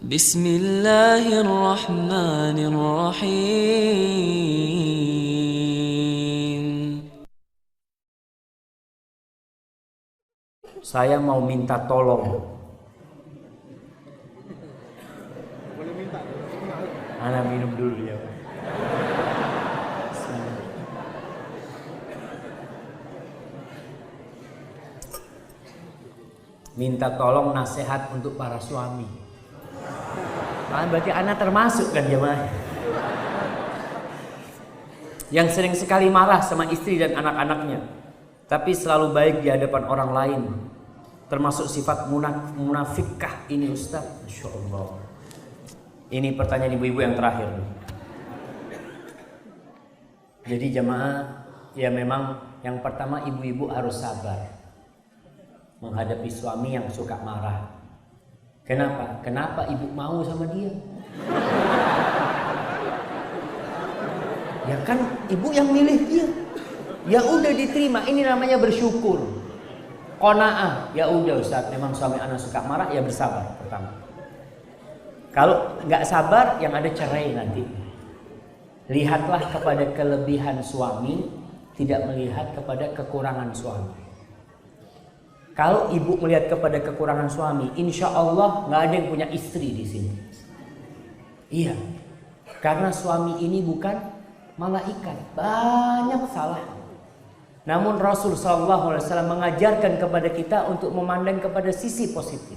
Bismillahirrahmanirrahim. Saya mau minta tolong. Boleh minta. Ana minum dulu ya. Minta tolong nasihat untuk para suami. Berarti Ana termasuk kan jemaah? Yang sering sekali marah sama istri dan anak-anaknya, tapi selalu baik di hadapan orang lain. Termasuk sifat munafikkah ini Ustaz? Masya Allah. Ini pertanyaan ibu-ibu yang terakhir. Jadi jemaah, ya memang yang pertama ibu-ibu harus sabar menghadapi suami yang suka marah. Kenapa? Kenapa ibu mau sama dia? Ya kan ibu yang milih dia. Ya udah diterima, ini namanya bersyukur. Qanaah, ya udah Ustaz, memang suami anak suka marah, ya bersabar pertama. Kalau nggak sabar, yang ada cerai nanti. Lihatlah kepada kelebihan suami, tidak melihat kepada kekurangan suami. Kalau ibu melihat kepada kekurangan suami, insya Allah nggak ada yang punya istri di sini. Iya, karena suami ini bukan malaikat, banyak salah. Namun Rasul SAW mengajarkan kepada kita untuk memandang kepada sisi positif.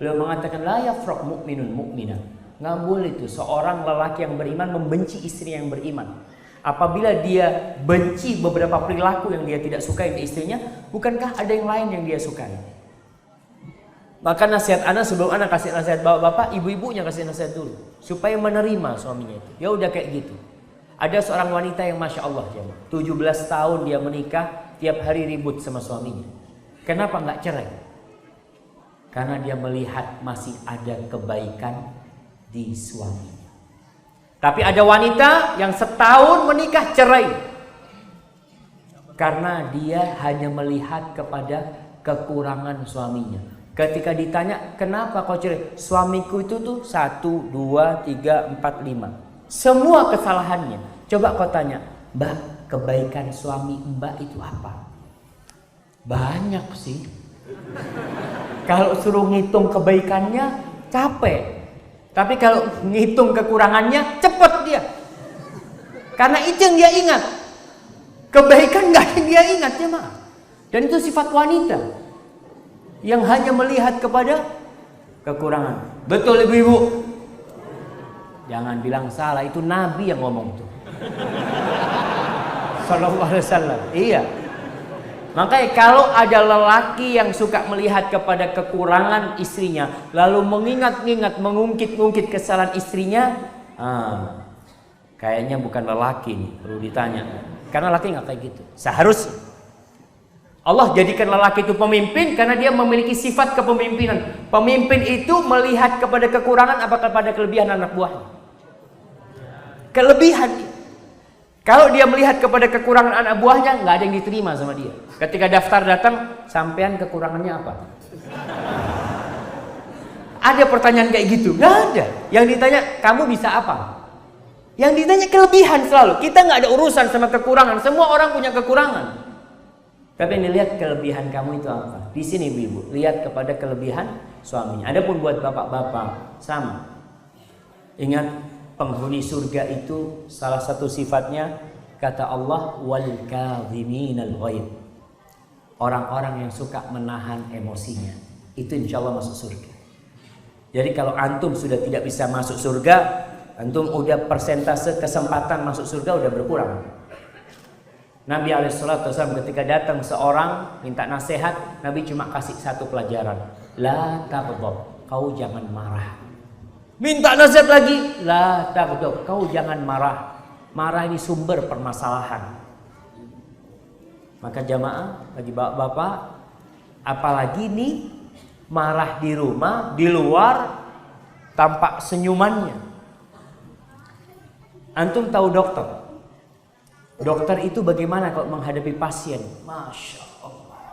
Beliau mengatakan la yafraq mu'minun mu'minah. Nggak boleh itu seorang lelaki yang beriman membenci istri yang beriman. Apabila dia benci beberapa perilaku yang dia tidak sukai di istrinya, bukankah ada yang lain yang dia sukai? Maka nasihat anak sebelum anak kasih nasihat bapak, ibu-ibunya kasih nasihat dulu supaya menerima suaminya itu. Ya udah kayak gitu. Ada seorang wanita yang Masya Allah 17 tahun dia menikah, tiap hari ribut sama suaminya. Kenapa nggak cerai? Karena dia melihat masih ada kebaikan di suaminya. Tapi ada wanita yang setahun menikah cerai. Karena dia hanya melihat kepada kekurangan suaminya. Ketika ditanya, kenapa kau cerai? Suamiku itu tuh 1, 2, 3, 4, 5. Semua kesalahannya. Coba kau tanya, Mbak, kebaikan suami Mbak itu apa? Banyak sih. Kalau suruh ngitung kebaikannya, capek. Tapi kalau ngitung kekurangannya, cepet dia. Karena itu yang dia ingat. Kebaikan gak yang dia ingat ya Mak. Dan itu sifat wanita yang hanya melihat kepada kekurangan. Betul ibu-ibu? Jangan bilang salah, itu Nabi yang ngomong tuh. Sallallahu alaihi wasallam. Iya. Makanya kalau ada lelaki yang suka melihat kepada kekurangan istrinya, lalu mengingat-ingat, mengungkit-ungkit kesalahan istrinya, kayaknya bukan lelaki nih, perlu ditanya. Karena lelaki nggak kayak gitu. Seharusnya Allah jadikan lelaki itu pemimpin karena dia memiliki sifat kepemimpinan. Pemimpin itu melihat kepada kekurangan apa kepada kelebihan anak buahnya? Kelebihan. Kalau dia melihat kepada kekurangan anak buahnya, nggak ada yang diterima sama dia. Ketika daftar datang, sampean kekurangannya apa? Ada pertanyaan kayak gitu? Nggak ada. Yang ditanya, kamu bisa apa? Yang ditanya kelebihan selalu. Kita nggak ada urusan sama kekurangan. Semua orang punya kekurangan. Tapi yang dilihat kelebihan kamu itu apa? Di sini ibu-ibu, lihat kepada kelebihan suaminya. Adapun buat bapak-bapak, sama. Ingat, penghuni surga itu salah satu sifatnya kata Allah wal kadhiminal ghaidh. Orang-orang yang suka menahan emosinya itu insya Allah masuk surga. Jadi kalau antum sudah tidak bisa masuk surga, antum udah persentase kesempatan masuk surga udah berkurang. Nabi SAW ketika datang seorang minta nasihat, Nabi cuma kasih satu pelajaran, la taghdab, kau jangan marah. Minta nasihat lagi, la taghdab, kau jangan marah. Marah ini sumber permasalahan. Maka jamaah, bagi bapak-bapak, apalagi nih marah di rumah, di luar tampak senyumannya. Antum tahu dokter? Dokter itu bagaimana kalau menghadapi pasien? Masya Allah.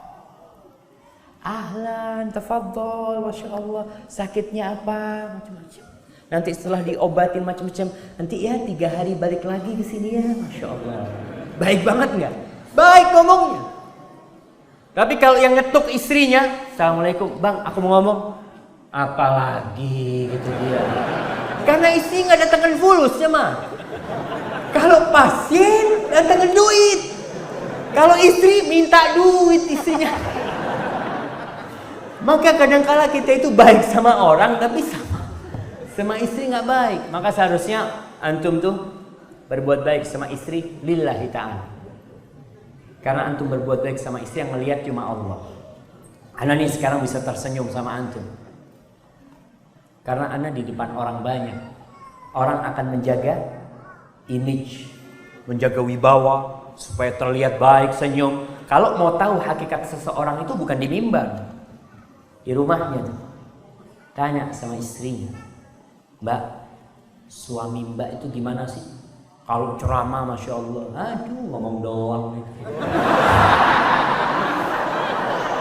Ahlan, tafadhol, Masya Allah. Sakitnya apa? Macam-macam. Nanti setelah diobatin macam-macam, nanti ya 3 hari balik lagi ke sini ya, Masya Allah. Baik banget nggak? Baik ngomongnya. Tapi kalau yang ngetuk istrinya, Assalamualaikum, bang, aku mau ngomong. Apalagi gitu dia. Karena istri nggak datangkan fulus ya mah. Kalau pasien datangkan duit. Kalau istri minta duit istrinya. Maka kadang-kala kita itu baik sama orang, tapi sama istri nggak baik. Maka seharusnya antum tuh berbuat baik sama istri lillahi ta'ala. Karena antum berbuat baik sama istri yang melihat cuma Allah. Ana nih sekarang bisa tersenyum sama antum. Karena ana di depan orang banyak. Orang akan menjaga image, menjaga wibawa supaya terlihat baik, senyum. Kalau mau tahu hakikat seseorang itu bukan di mimbar, di rumahnya. Tanya sama istrinya. Mbak, suami mbak itu gimana sih? Kalau ceramah Masya Allah, aduh ngomong doang.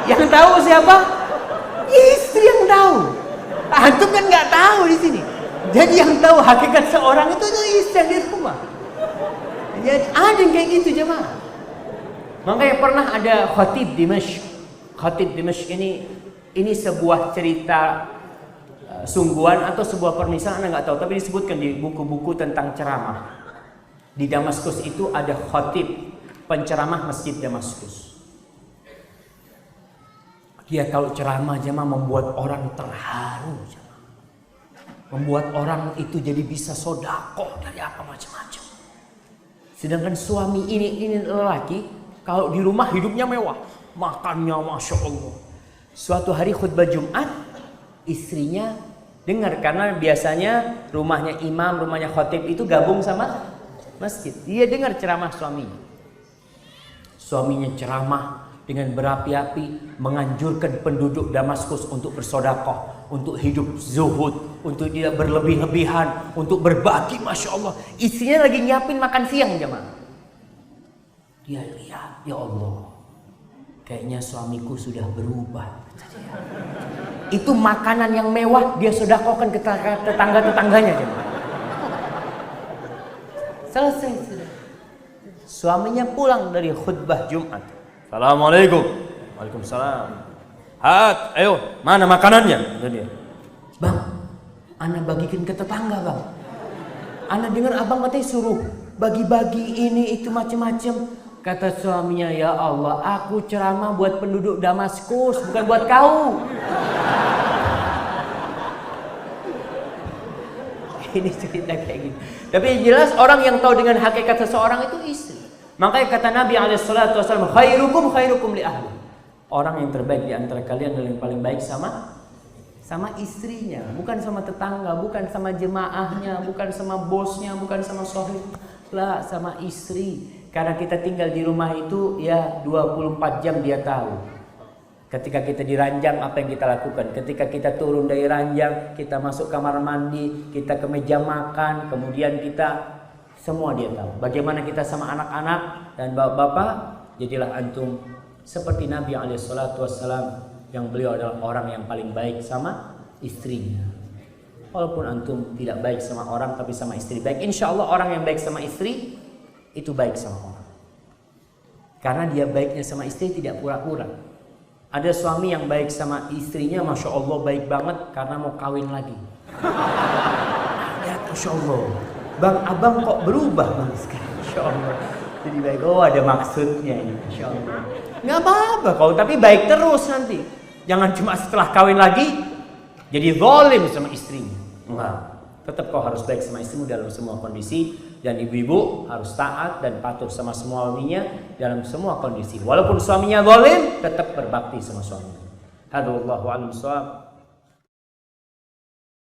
Yang tahu siapa? Istri yang tahu. Antum kan nggak tahu di sini. Jadi yang tahu hakikat seorang itu istri yang di rumah. Jadi ada yang kayak gitu jemaah. Makanya pernah ada khatib Dimashq. Khatib Dimashq ini sebuah cerita sungguhan atau sebuah permisalan, Anda nggak tahu, tapi disebutkan di buku-buku tentang ceramah. Di Damaskus itu ada khatib penceramah masjid Damaskus. Dia kalau ceramah jemaah membuat orang terharu, jemaah. Membuat orang itu jadi bisa sodakoh dari apa macam-macam. Sedangkan suami ini lelaki kalau di rumah hidupnya mewah, makannya Masya Allah. Suatu hari khutbah Jumat, istrinya dengar, karena biasanya rumahnya imam, rumahnya khatib itu gabung sama masjid. Dia dengar ceramah suaminya. Suaminya ceramah dengan berapi-api menganjurkan penduduk Damaskus untuk bersedekah, untuk hidup zuhud, untuk tidak berlebih-lebihan, untuk berbagi. Masya Allah. Istrinya lagi nyiapin makan siang jemaah. Dia lihat, ya Allah, kayaknya suamiku sudah berubah. Itu makanan yang mewah dia sedekahkan ke tetangga-tetangganya jemaah. Selesai sudah. Suaminya pulang dari khutbah Jumat. Assalamualaikum. Waalaikumsalam. Ayo, mana makanannya? Kata dia. Bang, ana bagikan ke tetangga, Bang. Ana dengar abang katanya suruh bagi-bagi ini itu macam-macam. Kata suaminya, ya Allah, aku ceramah buat penduduk Damaskus, bukan buat kau. Ini cerita kayak gitu. Tapi yang jelas orang yang tahu dengan hakikat seseorang itu istri. Makanya kata Nabi SAW, khairukum li ahli. Orang yang terbaik di antara kalian adalah yang paling baik sama istrinya, bukan sama tetangga, bukan sama jemaahnya, bukan sama bosnya, bukan sama sohib, lah sama istri. Karena kita tinggal di rumah itu ya 24 jam dia tahu. Ketika kita di ranjang apa yang kita lakukan, ketika kita turun dari ranjang, kita masuk kamar mandi, kita ke meja makan, kemudian kita semua dia tahu. Bagaimana kita sama anak-anak dan bapak-bapak, jadilah antum seperti Nabi SAW yang beliau adalah orang yang paling baik sama istrinya. Walaupun antum tidak baik sama orang tapi sama istri baik, insya Allah orang yang baik sama istri itu baik sama orang. Karena dia baiknya sama istri tidak pura-pura. Ada suami yang baik sama istrinya, Masya Allah baik banget karena mau kawin lagi. Ya Masya Allah, Bang Abang kok berubah Bang sekarang, Masya Allah. Jadi baik, oh ada maksudnya ini, Masya Allah. Nggak apa-apa kau, tapi baik terus nanti. Jangan cuma setelah kawin lagi jadi zalim sama istrinya. Enggak, tetap kau harus baik sama istrimu dalam semua kondisi. Dan ibu-ibu harus taat dan patuh sama suaminya dalam semua kondisi. Walaupun suaminya zalim, tetap berbakti sama suaminya. Hadza wallahu a'lam bishawab.